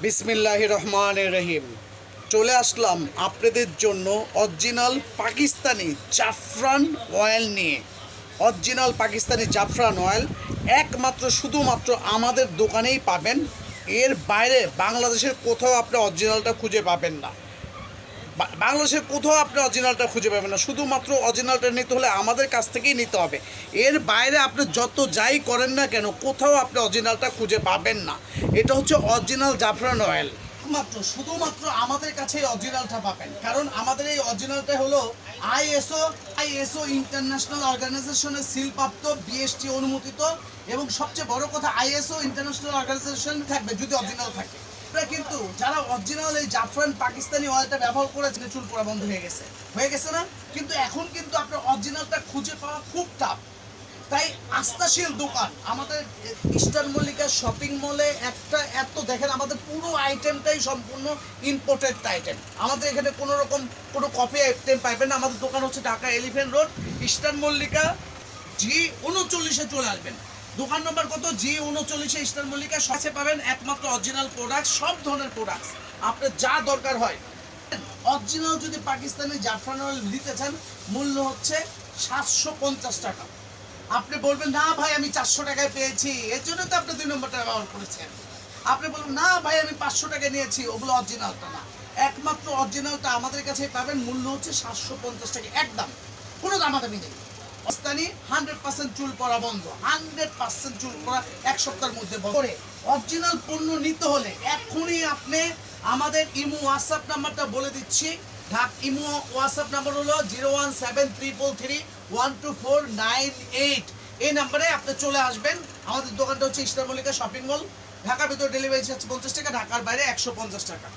বিসমিল্লাহির রহমানির রহিম। চলে আসলাম আপনাদের জন্য অরিজিনাল পাকিস্তানি জাফরান অয়েল নিয়ে। অরিজিনাল পাকিস্তানি জাফরান অয়েল একমাত্র শুধুমাত্র আমাদের দোকানেই পাবেন। এর বাইরে বাংলাদেশের কোথাও আপনি অরিজিনালটা খুঁজে পাবেন না। বাংলাদেশের কোথাও আপনি অরিজিনালটা খুঁজে পাবেন না। শুধুমাত্র অরিজিনালটা নিতে হলে আমাদের কাছ থেকেই নিতে হবে। এর বাইরে আপনি যত যাই করেন না কেন কোথাও আপনি অরিজিনালটা খুঁজে পাবেন না। এটা হচ্ছে অরিজিনাল জাফরান অয়েল। শুধুমাত্র আমাদের কাছেই অরিজিনালটা পাবেন, কারণ আমাদের এই অরিজিনালটা হলো আইএসও ইন্টারন্যাশনাল অর্গানাইজেশনের সিলপ্রাপ্ত, বিএসটি অনুমোদিত, এবং সবচেয়ে বড় কথা আইএসও ইন্টারন্যাশনাল অর্গানাইজেশন থাকবে যদি অরিজিনাল থাকে। কিন্তু যারা অরিজিনাল এই জাফরান পাকিস্তানি অয়েলটা ব্যবহার করে চুল পড়া বন্ধ হয়ে গেছে না, কিন্তু এখন কিন্তু আপনার অরিজিনালটা খুঁজে পাওয়া খুব টাফ। তাই আস্থাশীল দোকান আমাদের ইস্টার্ন মল্লিকা শপিং মলে একটা এত দেখেন, আমাদের পুরো আইটেমটাই সম্পূর্ণ ইম্পোর্টেড আইটেম। আমাদের এখানে কোনো রকম কোনো কপি আইটেম পাইবেন না। আমাদের দোকান হচ্ছে Dhaka elephant road, eastern Mallika G39 চলে আসবেন। দোকান নম্বর কত? G39 eastern Mallika. সাথে পাবেন একমাত্র অরিজিনাল প্রোডাক্ট, সব ধরনের প্রোডাক্ট আপনার যা দরকার হয়। অরিজিনাল যদি পাকিস্তানি জাফরান অয়েল নিতে চান, মূল্য হচ্ছে 750 টাকা। আপনি বলবেন না ভাই আমি 400 টাকায় পেয়েছি, এর জন্য তো আপনি 2 নম্বরটা ব্যবহার করেছেন। আপনি বলবেন না ভাই আমি 500 টাকায় নিয়েছি, ওগুলো অরিজিনালটা না। একমাত্র অরিজিনালটা আমাদের কাছে পাবেন, মূল্য হচ্ছে 750 টাকা একদম, কোনো দামাদামি নেই। পাকিস্তানি 100% চুল পড়া বন্ধ, 100% চুল পড়া 1 সপ্তাহের মধ্যে করে। অরিজিনাল পণ্য নিতে হলে এখনই আপনি আমাদের ইমো হোয়াটসঅ্যাপ নাম্বারটা বলে দিচ্ছি। ইমো হোয়াটসঅ্যাপ নাম্বার হলো 01733312498। এই নাম্বারে আপনি চলে আসবেন। আমাদের দোকানটা হচ্ছে ইস্টার্ন মল্লিকা শপিং মল। ঢাকার ভিতরে ডেলিভারি চার্জ 50 টাকা, ঢাকার বাইরে 150 টাকা।